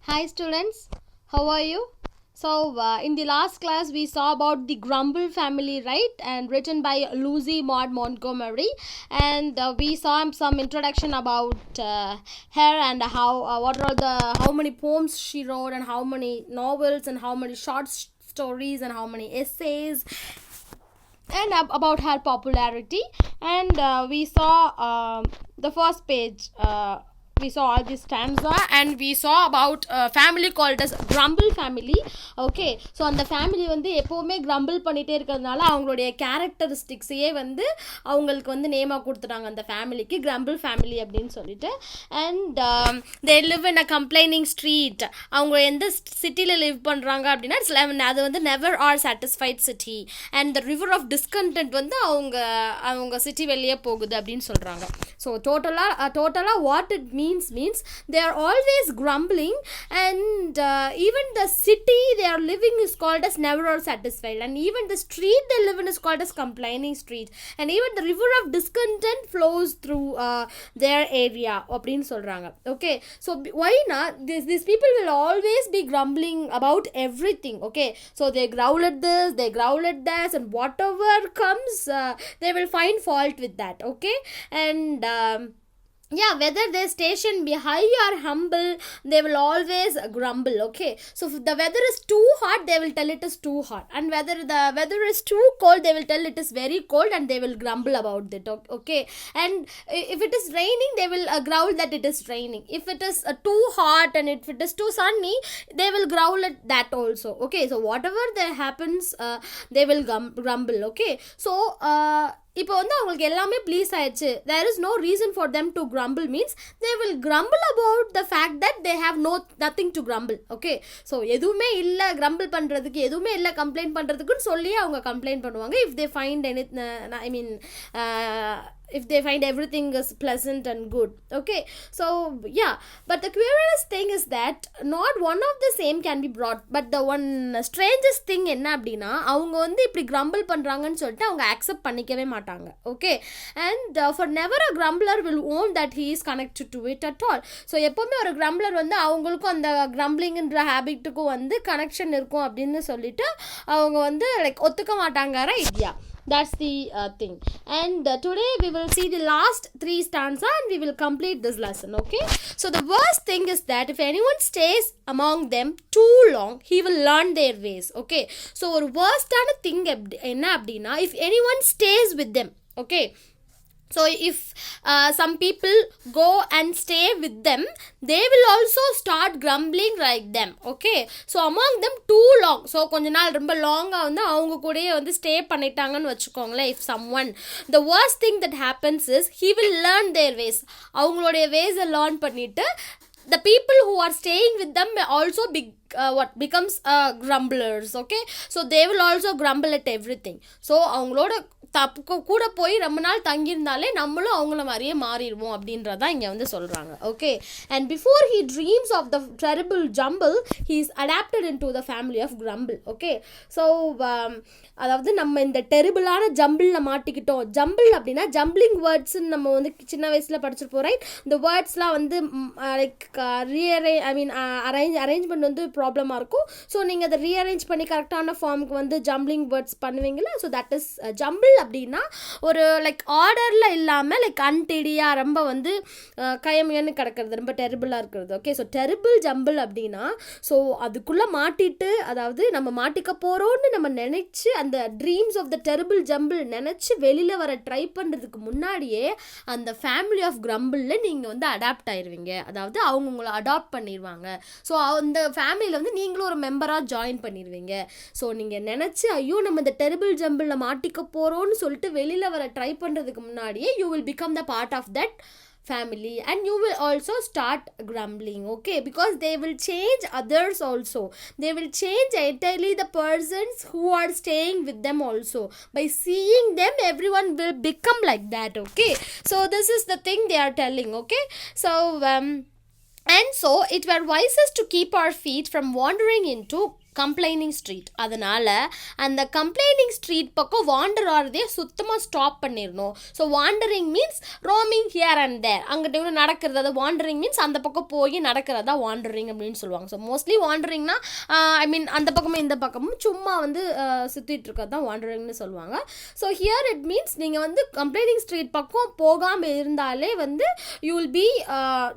Hi students, how are you? So in the last class we saw about the Grumble family, right? And written by Lucy Maud Montgomery, and we saw some introduction about her and how many poems she wrote and how many novels and how many short stories and how many essays and about her popularity. And we saw the first page. We saw all this stanza and we saw about a family called as Grumble family. Okay, so அந்த family வந்து எப்போவுமே crumble பண்ணிகிட்டே இருக்கிறதுனால அவங்களுடைய கேரக்டரிஸ்டிக்ஸையே வந்து அவங்களுக்கு வந்து நேமாக கொடுத்துட்டாங்க அந்த ஃபேமிலிக்கு, கிரம்பிள் ஃபேமிலி அப்படின்னு சொல்லிட்டு. And they live in a complaining street. அவங்க எந்த சிட்டியில் லிவ் பண்ணுறாங்க அப்படின்னா அது வந்து never are satisfied city. And the river of discontent வந்து அவங்க சிட்டி வெளியே போகுது அப்படின்னு சொல்கிறாங்க. ஸோ டோட்டலாக what it means they are always grumbling, and even the city they are living is called as never or satisfied, and even the street they live in is called as complaining street, and even the river of discontent flows through their area அப்படினு சொல்றாங்க. Okay, so why not these people will always be grumbling about everything. Okay, so they growl at this, they growl at that, and whatever comes they will find fault with that. Okay, and whether they station be high or humble, they will always grumble. Okay, so if the weather is too hot, they will tell it is too hot, and whether the weather is too cold, they will tell it is very cold, and they will grumble about it. Okay, and if it is raining, they will growl that it is raining. If it is too hot and if it is too sunny, they will growl at that also. Okay, so whatever that happens, they will grumble. Okay, so இப்போ வந்து அவங்களுக்கு எல்லாமே please ஆயிடுச்சு, there is no reason for them to grumble means they will grumble about the fact that they have nothing to grumble. Okay, so எதுவுமே இல்லை grumble பண்ணுறதுக்கு, எதுவுமே இல்லை கம்ப்ளைண்ட் பண்ணுறதுக்குன்னு சொல்லி அவங்க கம்ப்ளைண்ட் பண்ணுவாங்க if they find if they find everything is pleasant and good. Okay, so but the curious thing is that not one of the same can be brought, but the one strangest thing என்ன அப்படின்னா அவங்க வந்து இப்படி grumble பண்ணுறாங்கன்னு சொல்லிட்டு அவங்க accept பண்ணிக்கவே மாட்டாங்க. Okay, and for never a grumbler will own that he is connected to it at all. So எப்போவுமே ஒரு grumbler வந்து அவங்களுக்கும் அந்த grumbling-ன்ற ஹேபிட்டுக்கும் வந்து கனெக்ஷன் இருக்கும் அப்படின்னு சொல்லிட்டு அவங்க வந்து லைக் ஒத்துக்க மாட்டாங்க. Right? That's the thing. And today we will see the last 3 stanza and we will complete this lesson. Okay, so the worst thing is that if anyone stays among them too long, he will learn their ways. Okay, so ஒரு worst-ஆன thing என்ன அப்படின்னா if anyone stays with them. Okay, so if some people go and stay with them, they will also start grumbling like them. Okay, so among them too long, so கொஞ்ச நாள் ரொம்ப லாங்காக வந்து அவங்க கூடயே வந்து ஸ்டே பண்ணிட்டாங்கன்னு வச்சுக்கோங்களேன். if someone, the worst thing that happens is he will learn their ways. அவங்களுடைய ways-ஐ learn பண்ணிட்டு the people who are staying with them may also becomes grumblers. Okay, so they will also grumble at everything. so அவங்களோட கூட போய் ரொம்ப நாள் தங்கியிருந்தாலே நம்மளும் அவங்கள மாதிரியே மாறிடுவோம் அப்படின்றதான் இங்கே வந்து சொல்கிறாங்க. Okay, and before he dreams of the terrible jumble he is adopted into the family of grumble. Okay, so அதாவது நம்ம இந்த டெரிபிளான ஜம்பிளில் மாட்டிக்கிட்டோம். ஜம்பிள் அப்படின்னா ஜம்பிளிங் வேர்ட்ஸ்ன்னு நம்ம வந்து சின்ன வயசில் படிச்சிருப்போம். ரைட்? இந்த வேர்ட்ஸ்லாம் வந்து லைக் அரேஞ்ச்மெண்ட் வந்து ப்ராப்ளமாக இருக்கும். ஸோ நீங்கள் அதை ரீஅரேஞ்ச் பண்ணி கரெக்டான ஃபார்முக்கு வந்து ஜம்பிளிங் வேர்ட்ஸ் பண்ணுவீங்களா? ஸோ தட் இஸ் ஜம்பிள் அப்படின்னா ஒரு லைக் ஆர்டரில் இல்லாமல் லைக் அன்டெடியாக ரொம்ப வந்து கயமையான்னு கிடக்கிறது, ரொம்ப டெரிபிளாக இருக்கிறது. ஓகே, ஸோ டெரிபிள் ஜம்பிள் அப்படின்னா ஸோ அதுக்குள்ளே மாட்டிட்டு, அதாவது நம்ம மாட்டிக்க போகிறோன்னு நம்ம நினச்சி அந்த dreams of the terrible jumble நினச்சி வெளியில் வர ட்ரை பண்ணுறதுக்கு முன்னாடியே அந்த ஃபேமிலி ஆஃப் கிரம்பிளில் நீங்கள் வந்து அடாப்ட் ஆயிடுவீங்க. அதாவது அவங்க உங்களை அடாப்ட் பண்ணிடுவாங்க. ஸோ அந்த ஃபேமிலியில் வந்து நீங்களும் ஒரு மெம்பராக ஜாயின் பண்ணிடுவீங்க. ஸோ நீங்கள் நினச்சி ஐயோ நம்ம இந்த டெரிபிள் ஜம்பிளில் மாட்டிக்க போகிறோன்னு சொல்லிட்டு வெளியில் வர ட்ரை பண்ணுறதுக்கு முன்னாடியே you will become the part of that family, and you will also start grumbling. Okay, because they will change others also. They will change entirely the persons who are staying with them also. By seeing them, everyone will become like that. Okay, so this is the thing they are telling. Okay, so and so it were wisest to keep our feet from wandering into complaining street. அதனால் அந்த complaining street பக்கம் wander ஆகிறதே சுத்தமாக stop பண்ணிடணும். So wandering means roaming here and there, அங்கிட்ட நடக்கிறது. அது wandering means அந்த பக்கம் போய் நடக்கிறதா வாண்டரிங் அப்படின்னு சொல்லுவாங்க. ஸோ மோஸ்ட்லி வாண்டரிங்னா ஐ மீன் அந்த பக்கமும் இந்த பக்கமும் சும்மா சுற்றிட்டு இருக்கிறது தான் வாண்டரிங்னு சொல்லுவாங்க. ஸோ ஹியர் இட் மீன்ஸ் நீங்கள் கம்ப்ளைனிங் ஸ்ட்ரீட் பக்கம் போகாமல் இருந்தாலே you will be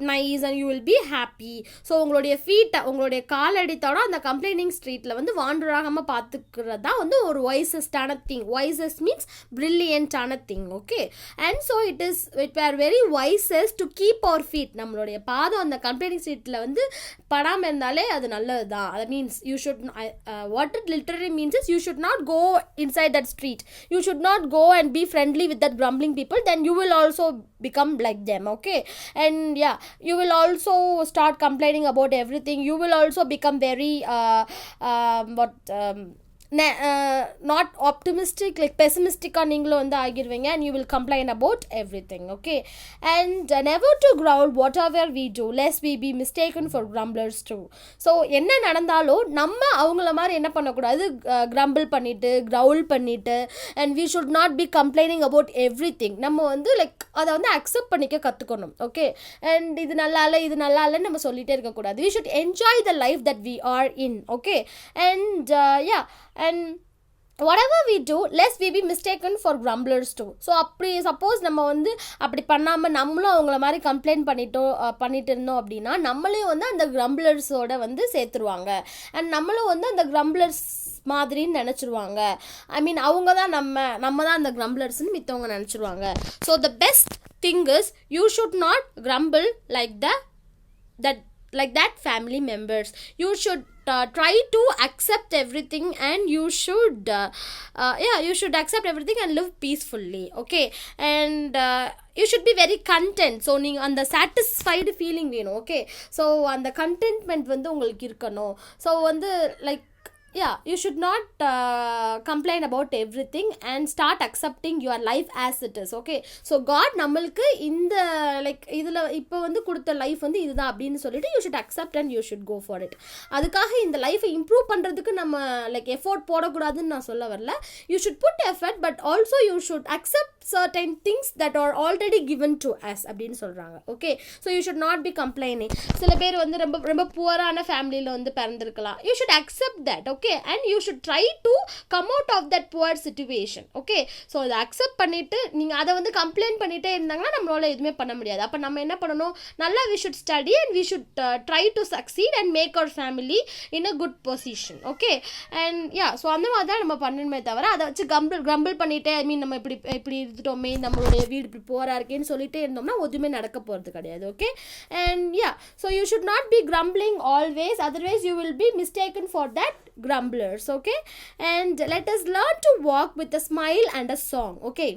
nice and you will be happy. So உங்களுடைய ஃபீட்டை, உங்களுடைய காலடித்தோட அந்த கம்ப்ளைனிங் ஸ்ட்ரீட்டில் வாண்டராகாமல் பார்த்துக்கிறது தான் ஒரு வைசஸ்டான திங். வைசஸ் மீன்ஸ் பிரில்லியன்டான thing. Okay, and so it were very wisest to keep our feet. நம்மளுடைய பாதம் அந்த கம்ப்ளைனிங் ஸ்ட்ரீட்டில் படாமல் இருந்தாலே அது நல்லது தான். அது means you should what it literally means is you should not go inside that street. You should not go and be friendly with that grumbling people, then you will also become like them. Okay, and yeah, you will also start complaining about everything. You will also become very not optimistic, like pessimistic நீங்களும் ஆகிடுவீங்க, and you will complain about everything. Okay, and never to growl whatever we do lest we be mistaken for grumblers too. So என்ன நடந்தாலும் நம்ம அவங்கள மாதிரி என்ன பண்ணக்கூடாது, grumble பண்ணிட்டு growl பண்ணிட்டு, and we should not be complaining about everything. நம்ம like அதை அக்செப்ட் பண்ணிக்க கற்றுக்கணும். ஓகே, அண்ட் இது நல்லா இல்லைன்னு நம்ம சொல்லிகிட்டே இருக்கக்கூடாது. we should enjoy the life that we are in. Okay, and yeah, and whatever we do lest we be mistaken for grumblers too. So அப்படி சப்போஸ் நம்ம அப்படி பண்ணாமல் நம்மளும் அவங்கள மாதிரி கம்ப்ளைண்ட் பண்ணிட்டு இருந்தோம் அப்படின்னா நம்மளையும் அந்த கிரம்பிளர்ஸோட சேர்த்துருவாங்க, அண்ட் நம்மளும் அந்த கிரம்பிளர்ஸ் மாதிரின்னு நினச்சிருவாங்க. ஐ மீன் அவங்க தான் நம்ம தான் அந்த கிரம்பிளர்ஸ்ன்னு மித்தவங்க நினச்சிருவாங்க. So the best thing is you should not grumble like that family members. You should try to accept everything, and you should you should accept everything and live peacefully. Okay, and you should be very content. So நீங்க அந்த satisfied feeling வேணும். Okay, so அந்த contentment உங்களுக்கு இருக்கணும். So like yeah, you should not complain about everything and start accepting your life as it is. Okay, so God நம்மளுக்கு இந்த இதில் இப்போ கொடுத்த லைஃப் இதுதான் அப்படின்னு சொல்லிட்டு you should accept and you should go for it. அதுக்காக இந்த லைஃபை இம்ப்ரூவ் பண்ணுறதுக்கு நம்ம எஃபோர்ட் போடக்கூடாதுன்னு நான் சொல்ல வரல. You should put effort, but also you should accept certain things that are already given to us அப்படின்னு சொல்கிறாங்க. Okay, so you should not be complaining. சில பேர் ரொம்ப ரொம்ப புவரான ஃபேமிலியில் பிறந்திருக்கலாம். You should accept that. Okay, and you should try to come out of that poor situation. Okay, so அதை accept பண்ணிட்டு நீங்கள் அதை கம்ப்ளைண்ட் பண்ணிட்டே இருந்தாங்கன்னா நம்மளால எதுவுமே பண்ண முடியாது. அப்போ நம்ம என்ன பண்ணணும், நல்லா we should study and we should try to succeed and make our family in a good position. Okay, and yeah, so அந்த மாதிரி தான் நம்ம பண்ணணுமே தவிர அதை வச்சு grumble பண்ணிட்டே ஐ மீன் நம்ம இப்படி இருந்துட்டோமே, நம்மளுடைய வீடு இப்படி போரா இருக்கேன்னு சொல்லிட்டே இருந்தோம்னா எதுவுமே நடக்க போகிறது கிடையாது. Okay, and yeah, so you should not be grumbling always, otherwise you will be mistaken for that grumblers. Okay, and let us learn to walk with a smile and a song. Okay,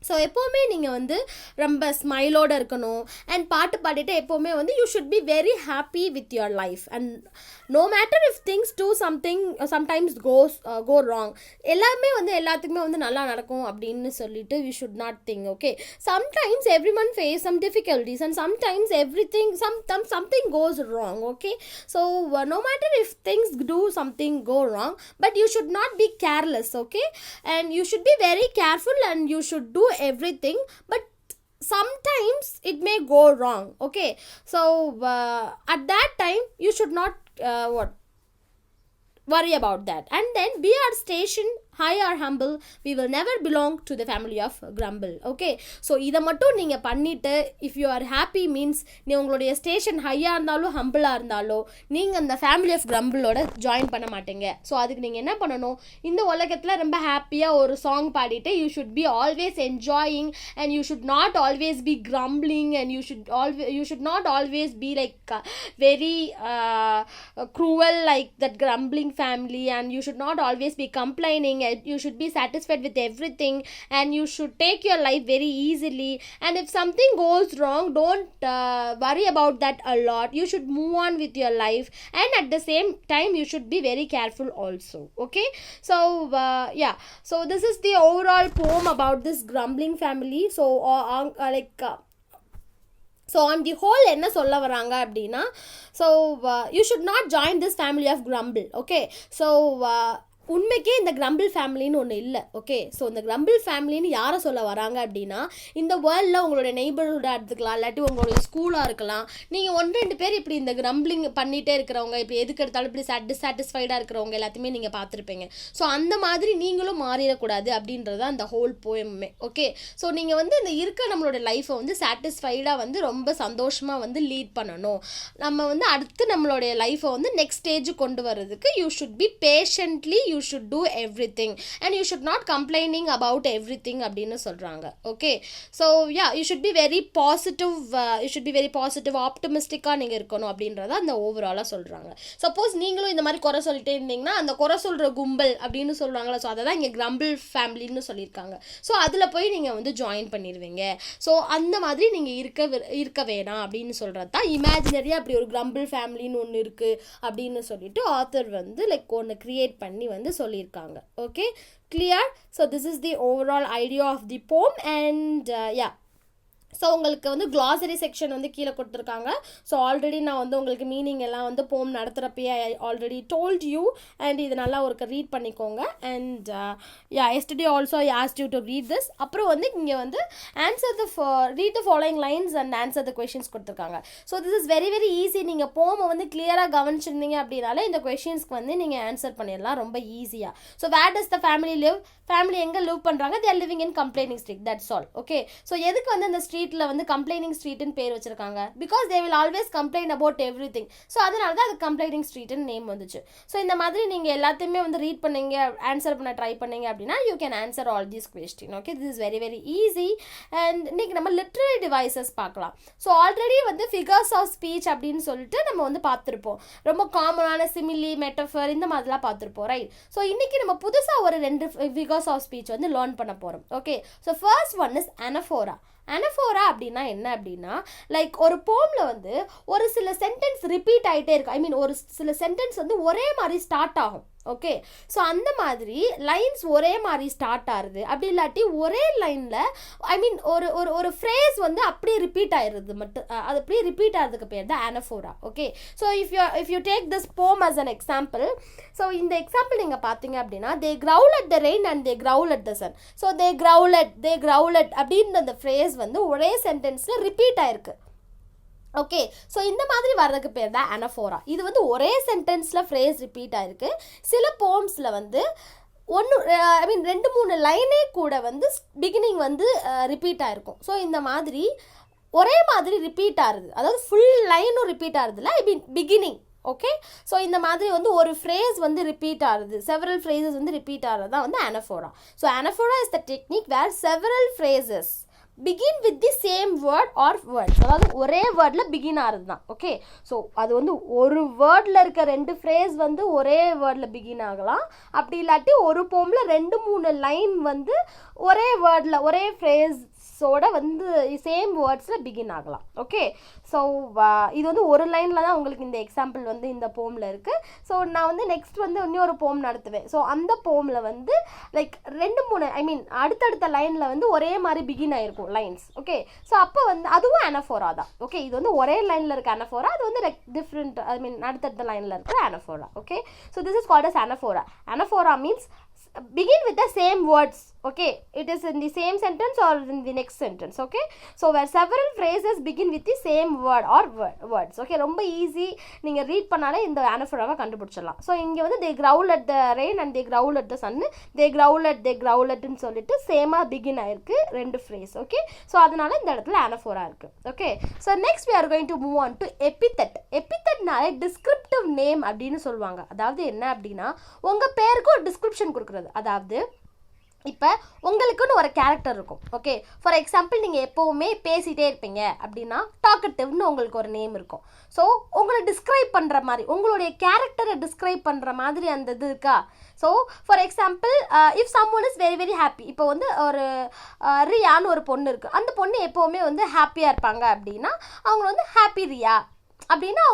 so எப்போவுமே நீங்கள் ரொம்ப ஸ்மைலோடு இருக்கணும், அண்ட் பாட்டு பாடிட்டு எப்போவுமே you should be very happy with your life, and no matter if things do sometimes go wrong. எல்லாமே எல்லாத்துக்குமே நல்லா நடக்கும் அப்படின்னு சொல்லிட்டு we should not think. Okay, sometimes everyone face some difficulties and sometimes something goes wrong. Okay, so no matter if things do something go wrong, but you should not be careless. Okay, and you should be very careful and you should do everything, but sometimes it may go wrong. Okay, so at that time you should not worry about that, and then be our station high or humble, we will never belong to the family of grumble. Okay, so இதை மட்டும் நீங்கள் பண்ணிவிட்டு if you are happy means நீ உங்களுடைய station ஹையாக இருந்தாலும் ஹம்பிளாக இருந்தாலும் நீங்கள் அந்த ஃபேமிலி ஆஃப் கிரம்பிளோட ஜாயின் பண்ண மாட்டீங்க. ஸோ அதுக்கு நீங்கள் என்ன பண்ணணும், இந்த உலகத்தில் ரொம்ப ஹாப்பியாக ஒரு சாங் பாடிட்டு you should be always enjoying and you should not always be grumbling and you should not always be like very cruel like that grumbling family, and you should not always be complaining. You should be satisfied with everything and you should take your life very easily, and if something goes wrong, don't worry about that a lot. You should move on with your life, and at the same time you should be very careful also. Okay, so yeah, so this is the overall poem about this grumbling family. So so on the whole என்ன சொல்ல வராங்க அப்படின்னா, so you should not join this family of grumble. Okay, so உண்மைக்கே இந்த grumble ஃபேமிலின்னு ஒன்று இல்லை. Okay, so இந்த கிரம்பிள் ஃபேமிலின்னு யாரை சொல்ல வராங்க அப்படின்னா, இந்த வேர்ல்டில் உங்களுடைய நெய்பர்ஹுட்டாக எடுத்துக்கலாம், இல்லாட்டி உங்களுடைய ஸ்கூலாக இருக்கலாம். நீங்கள் 1-2 பேர் இப்படி இந்த கிரம்பிளிங் பண்ணிகிட்டே இருக்கிறவங்க, இப்போ எதுக்கு எடுத்தாலும் இப்படி டிஸாட்டிஸ்ஃபைடாக இருக்கிறவங்க எல்லாத்தையுமே நீங்கள் பார்த்துருப்பீங்க. ஸோ அந்த மாதிரி நீங்களும் மாறிடக்கூடாது அப்படின்றது தான் அந்த ஹோல் போயமே. ஓகே, ஸோ நீங்கள் வந்து இந்த இருக்க நம்மளோட லைஃப்பை வந்து சாட்டிஸ்ஃபைடாக வந்து ரொம்ப சந்தோஷமாக வந்து லீட் பண்ணணும். நம்ம வந்து அடுத்து நம்மளுடைய லைஃப்பை வந்து நெக்ஸ்ட் ஸ்டேஜுக்கு கொண்டு வர்றதுக்கு you should B patiently, you should do everything and you should not complaining about everything அப்படினு சொல்றாங்க. Okay, so yeah, you should be very positive, optimistic-ஆ நீங்க இருக்கணும் அப்படின்றத அந்த ஓவராலா சொல்றாங்க. சப்போஸ் நீங்களும் இந்த மாதிரி குறை சொல்லிட்டே இருந்தீங்கன்னா அந்த குறை சொல்ற கும்பல் அப்படின்னு சொல்றாங்களா, ஸோ அதை தான் இங்கே கிரம்பிள் ஃபேமிலின்னு சொல்லியிருக்காங்க. ஸோ அதில் போய் நீங்கள் வந்து ஜாயின் பண்ணிடுவீங்க. ஸோ அந்த மாதிரி நீங்கள் இருக்க வேணாம் அப்படின்னு சொல்கிறது தான் இமேஜினரியாக அப்படி ஒரு கிரம்பிள் ஃபேமிலின்னு ஒன்று இருக்குது அப்படின்னு சொல்லிட்டு ஆத்தர் வந்து லைக் ஒன்று க்ரியேட் பண்ணி வந்து சொல்லியிருக்காங்க. Okay, clear? So this is the overall idea of the poem and yeah. So உங்களுக்கு வந்து க்ளாசரி செக்ஷன் வந்து கீழே கொடுத்துருக்காங்க. ஸோ ஆல்ரெடி நான் வந்து உங்களுக்கு மீனிங் எல்லாம் வந்து போம் நடத்துகிறப்பயே I already told you and இது நல்லா ஒரு ரீட் பண்ணிக்கோங்க. And yesterday also I asked you to read this. அப்புறம் வந்து இங்கே வந்து read the following lines and answer the questions கொடுத்துருக்காங்க. So this is very very easy. நீங்கள் போமை வந்து கிளியராக கவனிச்சிருந்தீங்க அப்படின்னாலே இந்த கொஷின்ஸ்க்கு வந்து நீங்கள் ஆன்சர் பண்ணிடலாம் ரொம்ப ஈஸியாக. So where does the family live? Family எங்கே லிவ் பண்ணுறாங்க? They are living in complaining street, that's all. Okay, so எதுக்கு வந்து அந்த ஸ்ட்ரீட்டில் வந்து கம்ப்ளைனிங் ஸ்ட்ரீட்னு பேர் வச்சிருக்காங்க? Because they will always complaint about everything. So அதனால தான் அது கம்ப்ளைனிங் ஸ்ட்ரீட்னு நேம் வந்துச்சு. ஸோ இந்த மாதிரி நீங்கள் எல்லாத்தையுமே வந்து ரீட் பண்ணீங்க, ஆன்சர் பண்ண ட்ரை பண்ணீங்க அப்படின்னா you can answer all these question. Okay, this is very very easy. And இன்னைக்கு நம்ம லிட்ரரி டிவைசஸ் பார்க்கலாம். ஸோ ஆல்ரெடி வந்து ஃபிகர்ஸ் ஆஃப் ஸ்பீச் அப்படின்னு சொல்லிட்டு நம்ம வந்து பார்த்துருப்போம். ரொம்ப காமனான சிமிலி, மெட்டஃபர் இந்த மாதிரிலாம் பார்த்துருப்போம், ரைட்? ஸோ இன்னைக்கு நம்ம புதுசாக ஒரு 2 ஃபிகர்ஸ் ஆஃப் ஸ்பீச் வந்து லேர்ன் பண்ண போகிறோம். Okay, so first one is anaphora. Anaphora அப்படின்னா என்ன அப்படின்னா, லைக் ஒரு போமில் வந்து ஒரு சில சென்டென்ஸ் ரிப்பீட் ஆகிட்டே இருக்கு. ஐ மீன் ஒரு சில சென்டென்ஸ் வந்து ஒரே மாதிரி ஸ்டார்ட் ஆகும். ஓகே, ஸோ அந்த மாதிரி லைன்ஸ் ஒரே மாதிரி ஸ்டார்ட் ஆகுது. அப்படி இல்லாட்டி ஒரே லைனில் ஐ மீன் ஒரு ஒரு ஒரு ஃப்ரேஸ் வந்து அப்படியே ரிப்பீட் ஆயிடுறது மட்டும், அது அப்படியே ரிப்பீட் ஆகிறதுக்கு பேர் தான் anaphora. Okay, so if you take this poem as an example, so இந்த எக்ஸாம்பிள் நீங்கள் பார்த்தீங்க அப்படின்னா, they crawl at the rain and they crawl at the sun. So they crawl at அப்படின்ற அந்த ஃப்ரேஸ் வந்து ஒரே சென்டென்ஸில் ரிப்பீட் ஆயிருக்கு. ஓகே, ஸோ இந்த மாதிரி வர்றதுக்கு பேர் தான் அனஃபோரா. இது வந்து ஒரே சென்டென்ஸில் ஃப்ரேஸ் ரிப்பீட் ஆகிருக்கு. சில போம்ஸில் வந்து ஐ மீன் 2-3 லைனே கூட வந்து பிகினிங் வந்து ரிப்பீட் ஆகிருக்கும். ஸோ இந்த மாதிரி ஒரே மாதிரி ரிப்பீட் ஆகுது, அதாவது ஃபுல் லைனும் ரிப்பீட் ஆகுதுல்ல, ஐ மீன் பிகினிங். ஓகே, ஸோ இந்த மாதிரி வந்து ஒரு ஃப்ரேஸ் வந்து ரிப்பீட் ஆகுது, செவரல் ஃப்ரேசஸ் வந்து ரிப்பீட் ஆகிறது தான் வந்து anaphora. So anaphora is the technique where several phrases begin with the same word or words. அதாவது ஒரே வேர்டில் பிகின் ஆகிறது தான். ஓகே, ஸோ அது வந்து ஒரு வேர்டில் இருக்க 2 ஃப்ரேஸ் வந்து ஒரே வேர்டில் பிகின் ஆகலாம். அப்படி இல்லாட்டி ஒரு போமில் 2-3 லைன் வந்து ஒரே வேர்டில் ஒரே ஃப்ரேஸோட வந்து சேம் வேர்ட்ஸில் பிகின் ஆகலாம். ஓகே, ஸோ இது வந்து ஒரு லைனில் தான் உங்களுக்கு இந்த எக்ஸாம்பிள் வந்து இந்த போமில் இருக்குது. ஸோ நான் வந்து நெக்ஸ்ட் வந்து இன்னொரு போம் நடத்துவேன். ஸோ அந்த போமில் வந்து லைக் 2-3 ஐ மீன் அடுத்தடுத்த லைனில் வந்து ஒரே மாதிரி பிகின் ஆகிருக்கும் லைன்ஸ். ஓகே, ஸோ அப்போ வந்து அதுவும் அனஃபோரா தான். ஓகே, இது வந்து ஒரே லைனில் இருக்க அனஃபோரா, அது வந்து லைக் டிஃப்ரெண்ட் ஐ மீன் அடுத்தடுத்த லைனில் இருக்கிற anaphora. Okay, so this is called as anaphora. Anaphora means begin with the same words. Okay, it is in the same sentence or in the next sentence. Okay, so where several phrases begin with the same word or words. Okay, ரொம்ப easy, நீங்கள் read பண்ணாலே இந்த அனஃபோராவை கண்டுபிடிச்சிடலாம். So இங்கே வந்து they growl at the rain and they growl at the sun, they growl atன்னு சொல்லிட்டு சேமாக begin ஆயிருக்கு 2 ஃப்ரேஸ். ஓகே, ஸோ அதனால இந்த இடத்துல அனஃபோரா இருக்குது. Okay, so next we are going to move on to epithet. epithetனாலே டிஸ்கிரிப்டிவ் நேம் அப்படின்னு சொல்லுவாங்க. அதாவது என்ன அப்படின்னா, உங்கள் பேருக்கு ஒரு டிஸ்கிரிப்ஷன் கொடுக்குறது. அதாவது இப்போ உங்களுக்குன்னு ஒரு கேரக்டர் இருக்கும். ஓகே, ஃபார் எக்ஸாம்பிள் நீங்கள் எப்போவுமே பேசிகிட்டே இருப்பீங்க அப்படின்னா டாக்கட்டிவ்னு உங்களுக்கு ஒரு நேம் இருக்கும். ஸோ உங்களை டிஸ்கிரைப் பண்ணுற மாதிரி, உங்களுடைய கேரக்டரை டிஸ்கிரைப் பண்ணுற மாதிரி அந்த இது இருக்கா? So for example if someone is very very happy, இப்போ வந்து ஒரு ரியான்னு ஒரு பொண்ணு இருக்குது, அந்த பொண்ணு எப்போவுமே வந்து ஹாப்பியாக இருப்பாங்க அப்படின்னா அவங்க வந்து ஹாப்பி ரியா அப்படின்னா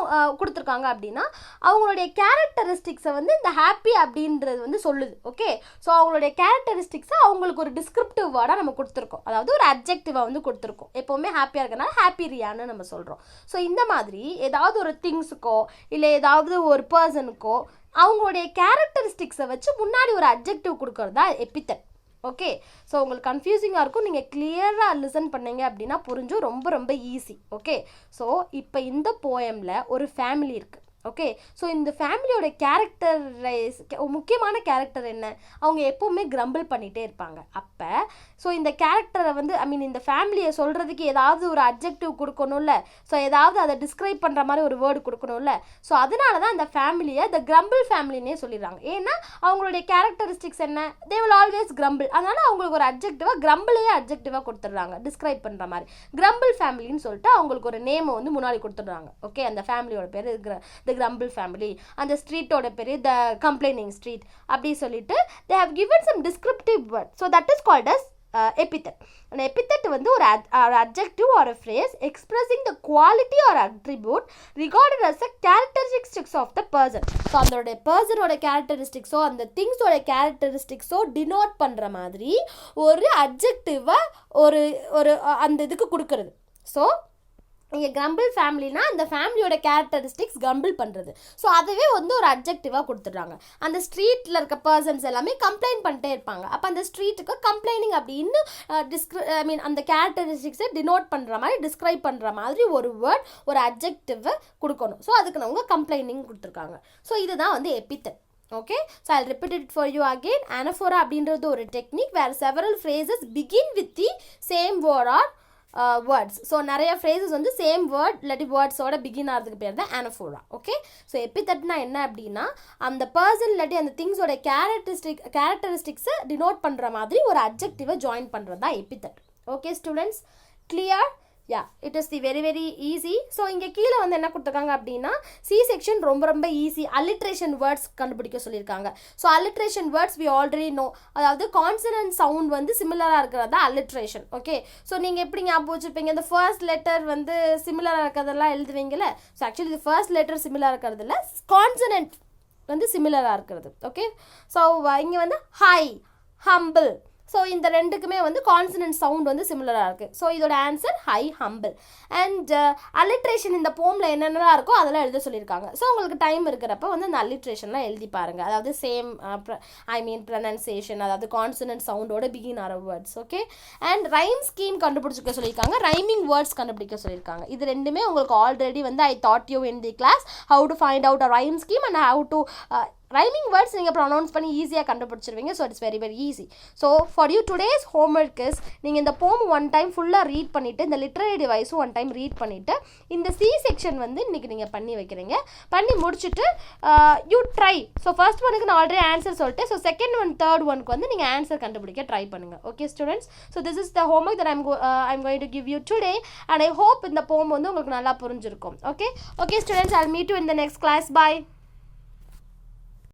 கொடுத்துருக்காங்க அப்படின்னா அவங்களுடைய கேரக்டரிஸ்டிக்ஸை வந்து இந்த ஹாப்பி அப்படின்றது வந்து சொல்லுது. ஓகே, ஸோ அவங்களுடைய கேரக்டரிஸ்டிக்ஸை அவங்களுக்கு ஒரு டிஸ்கிரிப்டிவ் வேர்டாக நம்ம கொடுத்துருக்கோம், அதாவது ஒரு அப்ஜெக்டிவாக வந்து கொடுத்துருக்கோம். எப்போவுமே ஹாப்பியாக இருக்கனால ஹாப்பி ரியான்னு நம்ம சொல்கிறோம். ஸோ இந்த மாதிரி ஏதாவது ஒரு திங்ஸுக்கோ இல்லை ஏதாவது ஒரு பர்சனுக்கோ அவங்களுடைய கேரக்டரிஸ்டிக்ஸை வச்சு முன்னாடி ஒரு அப்ஜெக்டிவ் கொடுக்கறது தான் எபித்தட். ஓகே, ஸோ உங்களுக்கு கன்ஃபியூசிங்காக இருக்கும், நீங்கள் கிளியராக லிசன் பண்ணீங்க அப்படின்னா புரிஞ்சும், ரொம்ப ரொம்ப ஈஸி. ஓகே, ஸோ இப்போ இந்த போயமில் ஒரு ஃபேமிலி இருக்குது. ஓகே, ஸோ இந்த ஃபேமிலியோட கேரக்டரைஸ் முக்கியமான கேரக்டர் என்ன, அவங்க எப்போவுமே கிரம்பிள் பண்ணிகிட்டே இருப்பாங்க. அப்போ ஸோ இந்த கேரக்டரை வந்து இந்த ஃபேமிலியை சொல்கிறதுக்கு ஏதாவது ஒரு அப்ஜெக்டிவ் கொடுக்கணும்ல, ஸோ ஏதாவது அதை டிஸ்கிரைப் பண்ணுற மாதிரி ஒரு வேர்டு கொடுக்கணும்ல. ஸோ அதனால தான் அந்த ஃபேமிலியை த கிரம்பிள் ஃபேமிலினே சொல்லிடுறாங்க. ஏன்னா அவங்களுடைய கேரக்டரிஸ்டிக்ஸ் என்ன, தே வில் ஆல்வேஸ் கிரம்பிள். அதனால் அவங்களுக்கு ஒரு அப்ஜெக்டிவாக கிரம்பிளையே அப்ஜெக்டிவாக கொடுத்துட்றாங்க டிஸ்கிரைப் பண்ணுற மாதிரி. கிரம்பிள் ஃபேமிலின்னு சொல்லிட்டு அவங்களுக்கு ஒரு நேமை வந்து முன்னாடி கொடுத்துட்றாங்க. ஓகே, அந்த ஃபேமிலியோட பேர் த கிரம்பிள் ஃபேமிலி, அந்த ஸ்ட்ரீட்டோட பேர் த கம்ப்ளைனிங் ஸ்ட்ரீட் அப்படி சொல்லிட்டு they have given some descriptive word, so that is called as epithet. An epithet வந்து ஒரு adjective or a phrase expressing the quality or attribute regarded as a characteristics of the person. So அதோட பர்சனோட கேரக்டரிஸ்டிக்ஸோ அந்த திங்ஸோட கேரக்டரிஸ்டிக்ஸோ denote பண்ணுற மாதிரி ஒரு அப்ஜெக்டிவை ஒரு ஒரு அந்த இதுக்கு கொடுக்கறது. ஸோ இங்கே கிரம்பிள் ஃபேமிலினா அந்த ஃபேமிலியோட கேரக்டரிஸ்டிக்ஸ் கிரம்பிள் பண்ணுறது. ஸோ அதுவே வந்து ஒரு அப்ஜெக்டிவாக கொடுத்துட்றாங்க. அந்த ஸ்ட்ரீட்டில் இருக்க பர்சன்ஸ் எல்லாமே கம்ப்ளைண்ட் பண்ணிட்டே இருப்பாங்க. அப்போ அந்த ஸ்ட்ரீட்டுக்கு கம்ப்ளைனிங் அப்படின்னு அந்த கேரக்டரிஸ்டிக்ஸை டினோட் பண்ணுற மாதிரி டிஸ்கிரைப் பண்ணுற மாதிரி ஒரு வேர்ட் ஒரு அப்ஜெக்டிவை கொடுக்கணும். ஸோ அதுக்கு அவங்க கம்ப்ளைனிங் கொடுத்துருக்காங்க. ஸோ இதுதான் வந்து epithet. Okay, so I repeat it for you again. Anaphora அப்படின்றது ஒரு technique where several phrases begin with the same word or words. So நிறைய ஃப்ரேசஸ் வந்து சேம் வேர்ட் இல்லாட்டி வேர்ட்ஸோட பிகின் ஆகிறதுக்கு பேர் தான் அனஃபோரா. ஓகே, ஸோ எபித்தட்னா என்ன அப்படின்னா அந்த பர்சன் இல்லாட்டி அந்த திங்ஸோட கேரக்டரிஸ்டிக்ஸை டினோட் பண்ணுற மாதிரி ஒரு அப்ஜெக்டிவை ஜாயின் பண்ணுறது தான் epithet. Okay students, clear? Yeah, it is the very very easy. So இங்கே கீழே வந்து என்ன கொடுத்துருக்காங்க அப்படின்னா சி செக்ஷன் ரொம்ப ரொம்ப ஈஸி. அல்லிட்ரேஷன் வேர்ட்ஸ் கண்டுபிடிக்க சொல்லியிருக்காங்க. So alliteration words we already know, அதாவது கான்சனன்ட் சவுண்ட் வந்து சிமிலராக இருக்கிறது தான் அல்லிட்ரேஷன். ஓகே, ஸோ நீங்கள் எப்படி ஞாபகம் வச்சுருப்பீங்க, இந்த ஃபர்ஸ்ட் லெட்டர் வந்து சிமிலராக இருக்கிறதெல்லாம் எழுதுவீங்கல்ல. ஸோ ஆக்சுவலி இது ஃபர்ஸ்ட் லெட்டர் சிமிலராக இருக்கிறது இல்லை, கான்சனன்ட் வந்து சிமிலராக இருக்கிறது. ஓகே, ஸோ இங்கே வந்து ஹை, ஹம்பிள், ஸோ இந்த ரெண்டுக்குமே வந்து கான்சனன்ட் சவுண்ட் வந்து சிமிலராக இருக்குது. ஸோ இதோட ஆன்சர் ஹை, ஹம்பிள். அண்ட் அல்லிட்ரேஷன் இந்த போமில் என்னென்னலாம் இருக்கோ அதெல்லாம் எழுத சொல்லியிருக்காங்க. ஸோ உங்களுக்கு டைம் இருக்கிறப்ப வந்து அந்த அல்லிட்ரேஷன்லாம் எழுதி பாருங்கள். அதாவது சேம் ப்ரனன்சியேஷன், அதாவது கான்சனன்ட் சவுண்டோட பிகின் ஆகிற words. Okay, and rhyme scheme கண்டுபிடிச்சிக்க சொல்லியிருக்காங்க, ரைமிங் வேர்ட்ஸ் கண்டுபிடிக்க சொல்லியிருக்காங்க. இது ரெண்டுமே உங்களுக்கு ஆல்ரெடி வந்து I taught you in the class how to find out a rhyme scheme and how to rhyming words நீங்கள் ப்ரொனவுன்ஸ் பண்ணி ஈஸியாக கண்டுபிடிச்சிருவீங்க. So it's very very easy. So for you today's homework is நீங்கள் இந்த poem one time ஃபுல்லாக read பண்ணிவிட்டு இந்த literary டிவைஸும் ஒன் டைம் ரீட் பண்ணிவிட்டு இந்த சி செக்ஷன் வந்து இன்றைக்கி நீங்கள் பண்ணி வைக்கிறீங்க. பண்ணி முடிச்சுட்டு யூ ட்ரை. ஸோ ஃபர்ஸ்ட் ஒனுக்கு நான் ஆல்ரெடி ஆன்சர் சொல்லிட்டு, ஸோ செகண்ட் ஒன் தேர்ட் ஒனுக்கு வந்து நீங்கள் ஆன்சர் கண்டுபிடிக்க ட்ரை பண்ணுங்கள். Okay students, so this is the homework that I'm going to give you today and I hope இந்த போம் வந்து உங்களுக்கு நல்லா புரிஞ்சிருக்கும். Okay okay students, I will meet you in the next class. Bye.